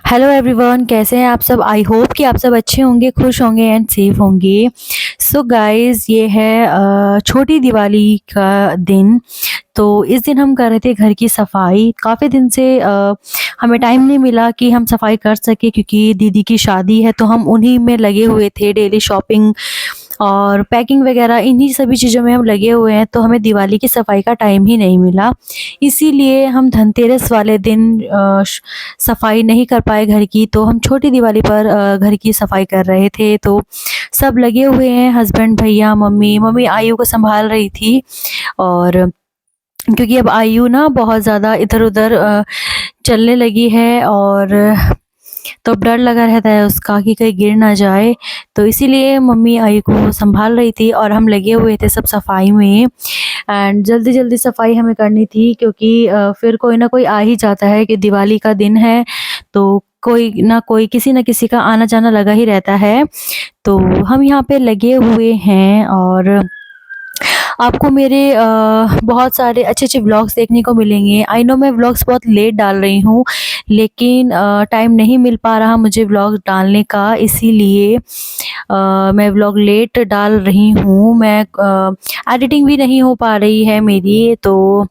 Hello everyone, कैसे हैं आप सब। आई होप कि आप सब अच्छे होंगे, खुश होंगे एंड सेफ होंगे। सो गाइस, ये है छोटी दिवाली का दिन। तो इस दिन हम कर रहे थे घर की सफाई। काफ़ी दिन से हमें टाइम नहीं मिला कि हम सफाई कर सके, क्योंकि दीदी की शादी है तो हम उन्हीं में लगे हुए थे। डेली शॉपिंग और पैकिंग वगैरह इन्हीं सभी चीज़ों में हम लगे हुए हैं, तो हमें दिवाली की सफाई का टाइम ही नहीं मिला। इसीलिए हम धनतेरस वाले दिन सफाई नहीं कर पाए घर की, तो हम छोटी दिवाली पर घर की सफाई कर रहे थे। तो सब लगे हुए हैं, हस्बैंड, भैया, मम्मी। मम्मी आयु को संभाल रही थी, और क्योंकि अब आयु ना बहुत ज़्यादा इधर-उधर चलने लगी है, और तो अब डर लगा रहता है उसका कि कहीं गिर ना जाए। तो इसीलिए मम्मी आयु को सँभाल रही थी और हम लगे हुए थे सब सफाई में। एंड जल्दी-जल्दी सफाई हमें करनी थी, क्योंकि फिर कोई ना कोई आ ही जाता है कि दिवाली का दिन है, तो कोई ना कोई, किसी न किसी का आना-जाना लगा ही रहता है। तो हम यहाँ पे लगे हुए हैं, और आपको मेरे बहुत सारे अच्छे-अच्छे व्लॉग्स देखने को मिलेंगे। आई नो मैं व्लॉग्स बहुत लेट डाल रही हूँ, लेकिन टाइम नहीं मिल पा रहा मुझे व्लॉग डालने का, इसीलिए मैं व्लॉग लेट डाल रही हूँ। मैं एडिटिंग भी नहीं हो पा रही है मेरी, तो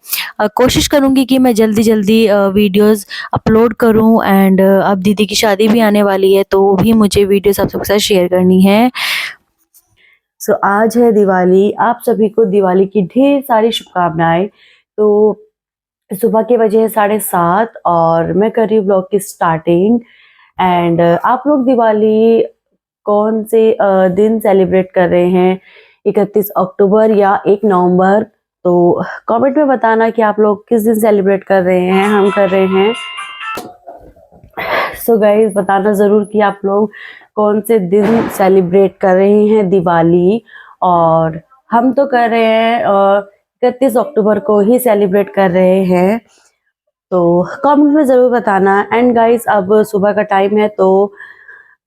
कोशिश करूँगी कि मैं जल्दी-जल्दी वीडियोज़ अपलोड करूँ। एंड अब दीदी की शादी भी आने वाली है, तो वो भी मुझे वीडियोज़ आप सबके साथ शेयर करनी है। आज है दिवाली। आप सभी को दिवाली की ढेर सारी शुभकामनाएँ। तो सुबह के बजे हैं 7:30 और मैं कर रही हूँ ब्लॉग की स्टार्टिंग। एंड आप लोग दिवाली कौन से दिन सेलिब्रेट कर रहे हैं, 31 अक्टूबर या 1 नवंबर? तो कमेंट में बताना कि आप लोग किस दिन सेलिब्रेट कर रहे हैं। हम कर रहे हैं, सो गाइस बताना ज़रूर कि आप लोग कौन से दिन सेलिब्रेट कर रहे हैं दिवाली। और हम तो कर रहे हैं 31 अक्टूबर को ही सेलिब्रेट कर रहे हैं, तो कमेंट में ज़रूर बताना। एंड गाइस अब सुबह का टाइम है, तो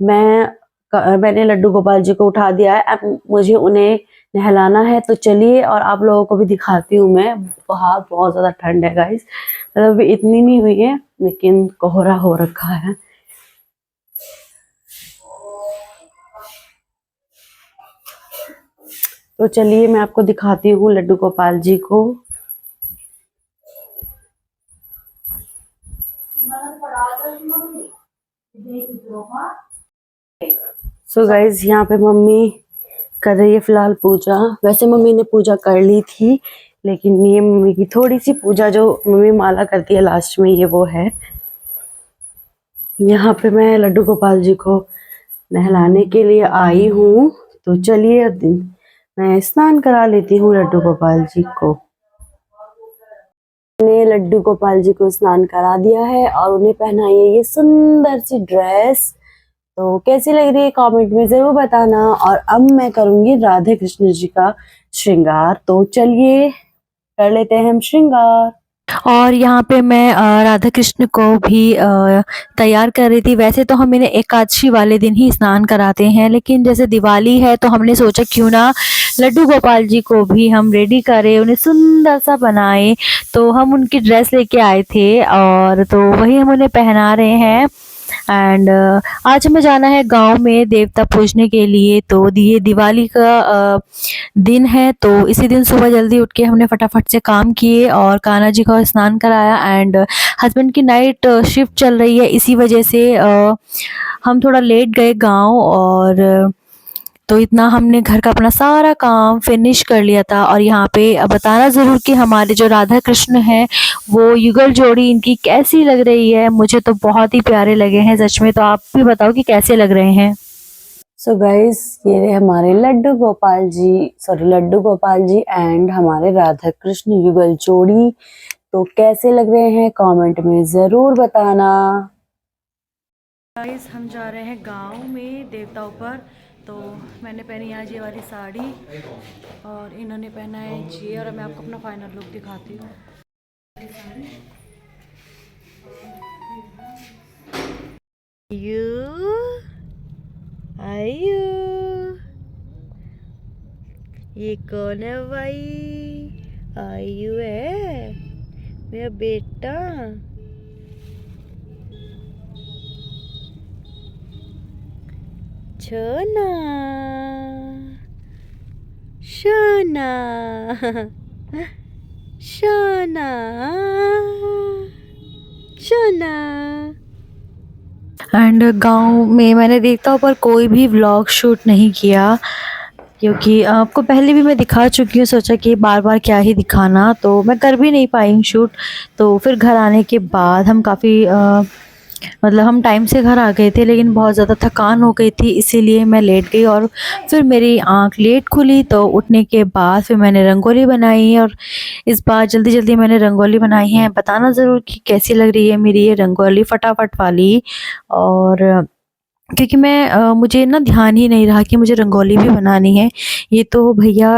मैंने लड्डू गोपाल जी को उठा दिया है। अब मुझे उन्हें नहलाना है, तो चलिए और आप लोगों को भी दिखाती हूँ मैं। बाहर बहुत ज़्यादा ठंड है गाइस, मतलब अभी इतनी नहीं हुई है, लेकिन कोहरा हो रखा है। तो चलिए मैं आपको दिखाती हूँ लड्डू गोपाल जी को। सो गाइज यहाँ पे मम्मी कर रही है फिलहाल पूजा। वैसे मम्मी ने पूजा कर ली थी, लेकिन ये मम्मी की थोड़ी सी पूजा जो मम्मी माला करती है लास्ट में, ये वो है। यहाँ पे मैं लड्डू गोपाल जी को नहलाने के लिए आई हूँ, तो चलिए मैं स्नान करा लेती हूँ लड्डू गोपाल जी को। मैंने लड्डू गोपाल जी को स्नान करा दिया है और उन्हें पहनाई है ये सुंदर सी ड्रेस। तो कैसी लग रही है कमेंट में ज़रूर बताना। और अब मैं करूँगी राधे कृष्ण जी का श्रृंगार, तो चलिए कर लेते हैं हम श्रृंगार। और यहाँ पे मैं राधा कृष्ण को भी तैयार कर रही थी। वैसे तो हम इन्हें एकादशी वाले दिन ही स्नान कराते हैं, लेकिन जैसे दिवाली है तो हमने सोचा क्यों ना लड्डू गोपाल जी को भी हम रेडी करें, उन्हें सुंदर सा बनाए। तो हम उनकी ड्रेस लेके आए थे, और तो वही हम उन्हें पहना रहे हैं। एंड आज हमें जाना है गांव में देवता पूजने के लिए। तो ये दिवाली का दिन है, तो इसी दिन सुबह जल्दी उठ के हमने फटाफट से काम किए और कान्हा जी का स्नान कराया। एंड हस्बैंड की नाइट शिफ्ट चल रही है, इसी वजह से हम थोड़ा लेट गए गांव। और तो इतना हमने घर का अपना सारा काम फिनिश कर लिया था। और यहाँ पे बताना ज़रूर कि हमारे जो राधा कृष्ण हैं, वो युगल जोड़ी इनकी कैसी लग रही है। मुझे तो बहुत ही प्यारे लगे हैं सच में। तो आप भी बताओ कि कैसे लग रहे हैं। सो गाइस ये रहे हमारे लड्डू गोपाल जी एंड हमारे राधा कृष्ण युगल जोड़ी। तो कैसे लग रहे हैं कमेंट में ज़रूर बताना। गाइस हम जा रहे हैं गांव में देवताओं पर। तो मैंने पहनी आज ये वाली साड़ी, और इन्होंने पहना है जी। और मैं आपको अपना फाइनल लुक दिखाती हूँ। आयु ये कौन है भाई? आयु है मेरा बेटा। शोना शोना शोना शोना। एंड गांव में मैंने देखा पर कोई भी व्लॉग शूट नहीं किया, क्योंकि आपको पहले भी मैं दिखा चुकी हूँ, सोचा कि बार बार क्या ही दिखाना, तो मैं कर भी नहीं पाई शूट। तो फिर घर आने के बाद हम काफ़ी मतलब हम टाइम से घर आ गए थे, लेकिन बहुत ज़्यादा थकान हो गई थी, इसीलिए मैं लेट गई और फिर मेरी आंख लेट खुली। तो उठने के बाद फिर मैंने रंगोली बनाई, और इस बार जल्दी जल्दी मैंने रंगोली बनाई है। बताना ज़रूर कि कैसी लग रही है मेरी ये रंगोली फटाफट वाली। और क्योंकि मैं मुझे ना ध्यान ही नहीं रहा कि मुझे रंगोली भी बनानी है। ये तो भैया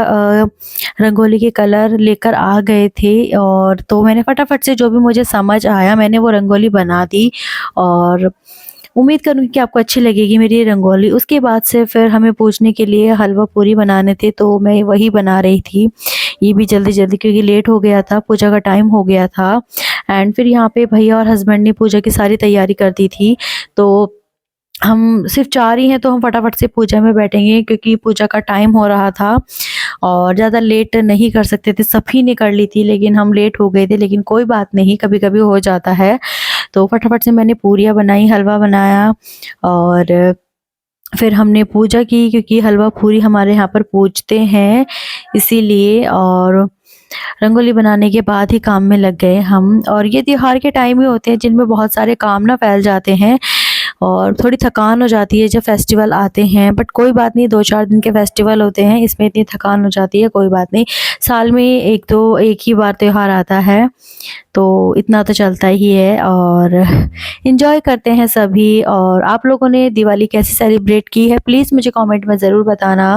रंगोली के कलर लेकर आ गए थे, और तो मैंने फटाफट से जो भी मुझे समझ आया मैंने वो रंगोली बना दी, और उम्मीद करूँगी कि आपको अच्छी लगेगी मेरी ये रंगोली। उसके बाद से फिर हमें पूजने के लिए हलवा पूरी बनाने थे, तो मैं वही बना रही थी, ये भी जल्दी-जल्दी, क्योंकि लेट हो गया था, पूजा का टाइम हो गया था। एंड फिर यहाँ पे भैया और हस्बैंड ने पूजा की सारी तैयारी कर दी थी। तो हम सिर्फ 4 ही हैं, तो हम फटाफट से पूजा में बैठेंगे, क्योंकि पूजा का टाइम हो रहा था और ज़्यादा लेट नहीं कर सकते थे। सभी ने कर ली थी, लेकिन हम लेट हो गए थे, लेकिन कोई बात नहीं, कभी-कभी हो जाता है। तो फटाफट से मैंने पूरियाँ बनाई, हलवा बनाया, और फिर हमने पूजा की, क्योंकि हलवा पूरी हमारे यहाँ पर पूजते हैं इसीलिए। और रंगोली बनाने के बाद ही काम में लग गए हम। और ये त्योहार के टाइम ही होते हैं जिनमें बहुत सारे काम ना फैल जाते हैं, और थोड़ी थकान हो जाती है जब फेस्टिवल आते हैं। बट कोई बात नहीं, 2-4 दिन के फेस्टिवल होते हैं, इसमें इतनी थकान हो जाती है, कोई बात नहीं। साल में एक ही बार त्योहार आता है, तो इतना तो चलता ही है, और एंजॉय करते हैं सभी। और आप लोगों ने दिवाली कैसे सेलिब्रेट की है प्लीज़ मुझे कमेंट में ज़रूर बताना।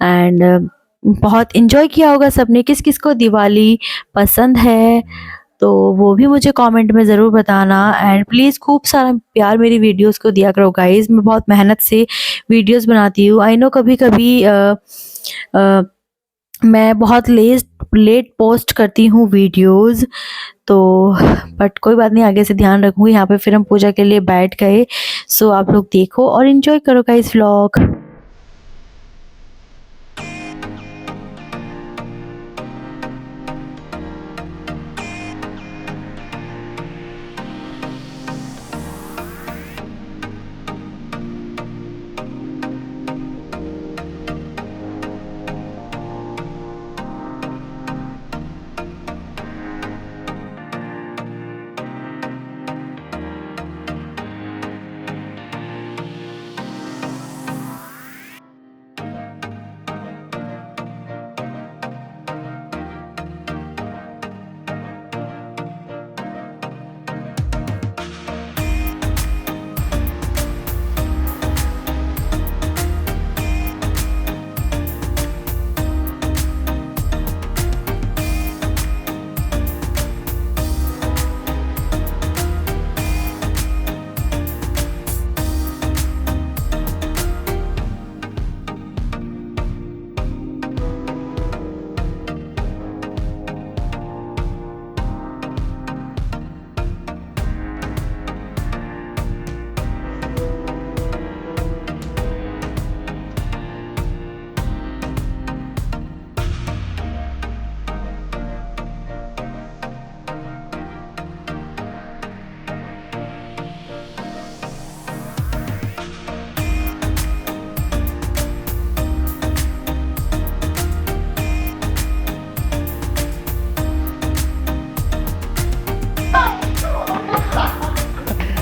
एंड बहुत एंजॉय किया होगा सबने। किस किस को दिवाली पसंद है तो वो भी मुझे कमेंट में ज़रूर बताना। एंड प्लीज़ खूब सारा प्यार मेरी वीडियोस को दिया करो गाइज़। मैं बहुत मेहनत से वीडियोस बनाती हूँ। आई नो कभी-कभी मैं बहुत लेट पोस्ट करती हूँ वीडियोस, तो बट कोई बात नहीं, आगे से ध्यान रखूँगी। यहाँ पे फिर हम पूजा के लिए बैठ गए। सो आप लोग देखो और एंजॉय करो गाइज़ व्लॉग।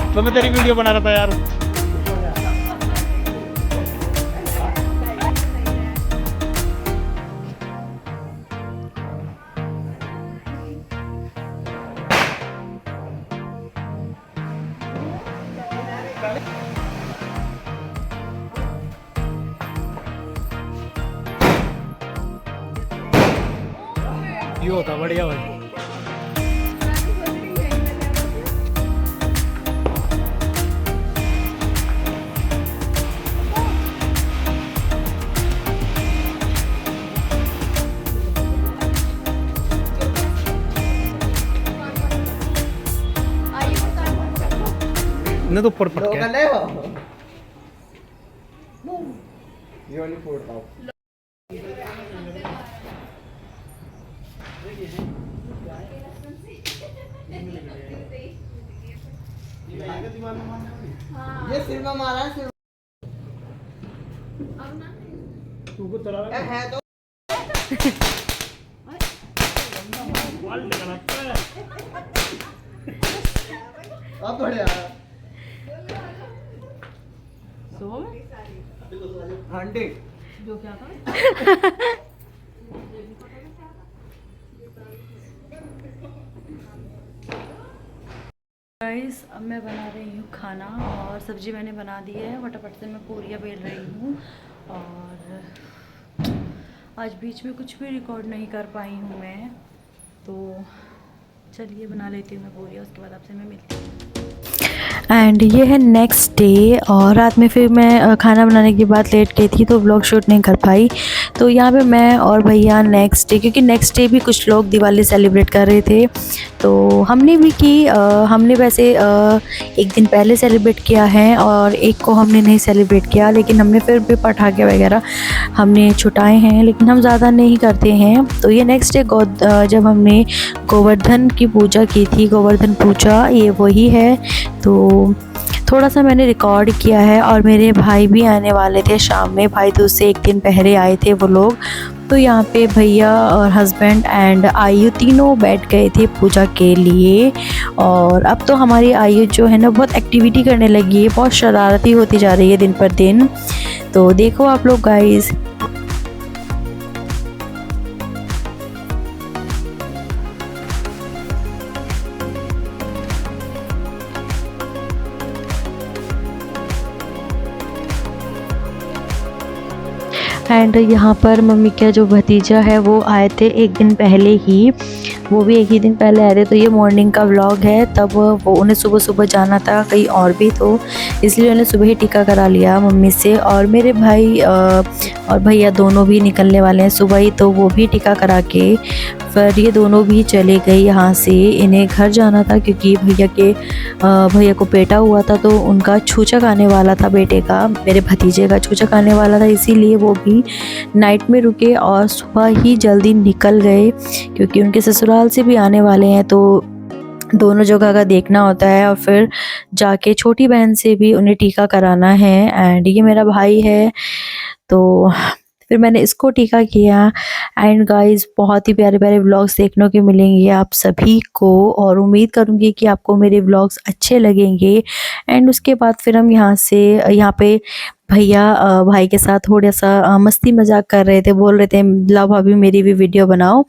तो मैं तेरी वीडियो बना रहा था यार। ये होता बढ़िया भाई। इन्हें तो ऊपर पटके ये वाली फोड़ता हूँ। ये सिर में मारा है, सिर तू तला है तो अब बढ़िया आंटी गाइस अब मैं बना रही हूँ खाना और सब्जी मैंने बना दी है। फटाफट से मैं पूरियाँ बेल रही हूँ और आज बीच में कुछ भी रिकॉर्ड नहीं कर पाई हूँ मैं, तो चलिए बना लेती हूँ मैं पूरियाँ, उसके बाद आपसे मैं मिलती हूँ। एंड ये है नेक्स्ट डे और रात में फिर मैं खाना बनाने के बाद लेट गई थी तो व्लॉग शूट नहीं कर पाई। तो यहाँ पे मैं और भैया नेक्स्ट डे, क्योंकि नेक्स्ट डे भी कुछ लोग दिवाली सेलिब्रेट कर रहे थे तो हमने भी की। हमने वैसे एक दिन पहले सेलिब्रेट किया है और एक को हमने नहीं सेलिब्रेट किया, लेकिन हमने फिर भी पटाखे वगैरह हमने छुटाए हैं, लेकिन हम ज़्यादा नहीं करते हैं। तो ये नेक्स्ट डे जब हमने गोवर्धन की पूजा की थी, गोवर्धन पूजा ये वही है, तो थोड़ा सा मैंने रिकॉर्ड किया है। और मेरे भाई भी आने वाले थे शाम में, भाई दूज से एक दिन पहले आए थे वो लोग। तो यहाँ पे भैया और हस्बैंड एंड आयु तीनों बैठ गए थे पूजा के लिए। और अब तो हमारी आयु जो है ना बहुत एक्टिविटी करने लगी है, बहुत शरारती होती जा रही है दिन पर दिन। तो देखो आप लोग गाइस। एंड यहाँ पर मम्मी का जो भतीजा है वो आए थे एक दिन पहले ही, वो भी एक ही दिन पहले आए थे। तो ये मॉर्निंग का व्लॉग है, तब वो उन्हें सुबह सुबह जाना था कहीं और भी, तो इसलिए उन्हें सुबह ही टीका करा लिया मम्मी से। और मेरे भाई और भैया दोनों भी निकलने वाले हैं सुबह ही, तो वो भी टीका करा के फिर ये दोनों भी चले गए यहाँ से। इन्हें घर जाना था क्योंकि भैया को बेटा हुआ था, तो उनका छूचक आने वाला था बेटे का, मेरे भतीजे का छूचक आने वाला था, इसीलिए वो भी नाइट में रुके और सुबह ही जल्दी निकल गए, क्योंकि उनके ससुराल से भी आने वाले हैं, तो दोनों जगह का देखना होता है। और फिर जाके छोटी बहन से भी उन्हें टीका कराना है। एंड ये मेरा भाई है, तो फिर मैंने इसको टीका किया। एंड गाइस बहुत ही प्यारे प्यारे व्लॉग्स देखने को मिलेंगे आप सभी को, और उम्मीद करूँगी कि आपको मेरे व्लॉग्स अच्छे लगेंगे। एंड उसके बाद फिर हम यहाँ पे भैया भाई के साथ थोड़ा सा मस्ती मजाक कर रहे थे, बोल रहे थे लाओ भाभी मेरी भी वीडियो बनाओ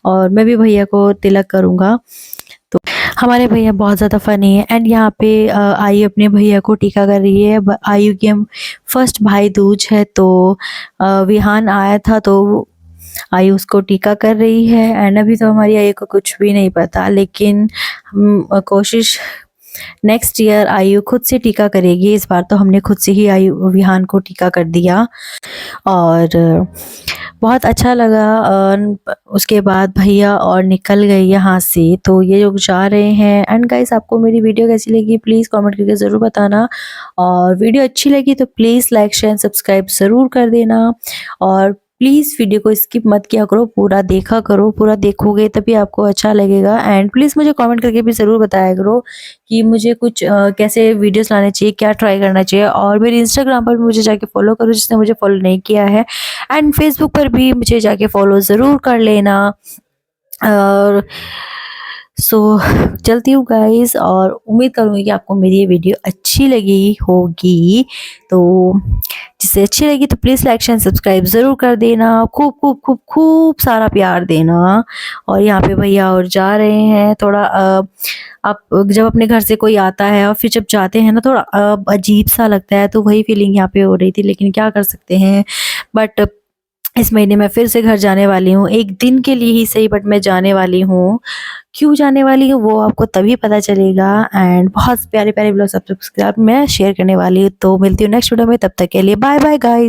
और मैं भी भैया को तिलक करूँगा। तो हमारे भैया बहुत ज़्यादा फ़नी है। एंड यहाँ पे आयु अपने भैया को टीका कर रही है। आयु की हम फर्स्ट भाई दूज है, तो विहान आया था तो आयु उसको टीका कर रही है। एंड अभी तो हमारी आयु को कुछ भी नहीं पता, लेकिन हम कोशिश नेक्स्ट ईयर आयु खुद से टीका करेगी। इस बार तो हमने खुद से ही आयु विहान को टीका कर दिया और बहुत अच्छा लगा। उसके बाद भैया और निकल गए यहाँ से, तो ये लोग जा रहे हैं। एंड गाइस आपको मेरी वीडियो कैसी लगी प्लीज़ कमेंट करके ज़रूर बताना, और वीडियो अच्छी लगी तो प्लीज़ लाइक शेयर सब्सक्राइब ज़रूर कर देना। और प्लीज़ वीडियो को स्किप मत किया करो, पूरा देखा करो, पूरा देखोगे तभी आपको अच्छा लगेगा। एंड प्लीज़ मुझे कमेंट करके भी ज़रूर बताया करो कि मुझे कुछ कैसे वीडियोस लाने चाहिए, क्या ट्राई करना चाहिए। और मेरे इंस्टाग्राम पर भी मुझे जाके फॉलो करो जिसने मुझे फॉलो नहीं किया है, एंड फेसबुक पर भी मुझे जाके फॉलो ज़रूर कर लेना। और चलती हूँ गाइस, और उम्मीद करूँगी कि आपको मेरी ये वीडियो अच्छी लगी होगी। तो जिसे अच्छी लगी तो प्लीज़ लाइक शेयर सब्सक्राइब ज़रूर कर देना, खूब खूब खूब खूब सारा प्यार देना। और यहाँ पे भैया और जा रहे हैं। थोड़ा आप जब अपने घर से कोई आता है और फिर जब जाते हैं ना, थोड़ा अजीब सा लगता है, तो वही फीलिंग यहाँ पे हो रही थी, लेकिन क्या कर सकते हैं। बट इस महीने मैं फिर से घर जाने वाली हूँ, एक दिन के लिए ही सही, बट मैं जाने वाली हूँ। क्यों जाने वाली हूँ वो आपको तभी पता चलेगा। एंड बहुत प्यारे प्यारे ब्लॉग्स आप सबके साथ मैं शेयर करने वाली हूँ। तो मिलती हूँ नेक्स्ट वीडियो में, तब तक के लिए बाय बाय गाइस।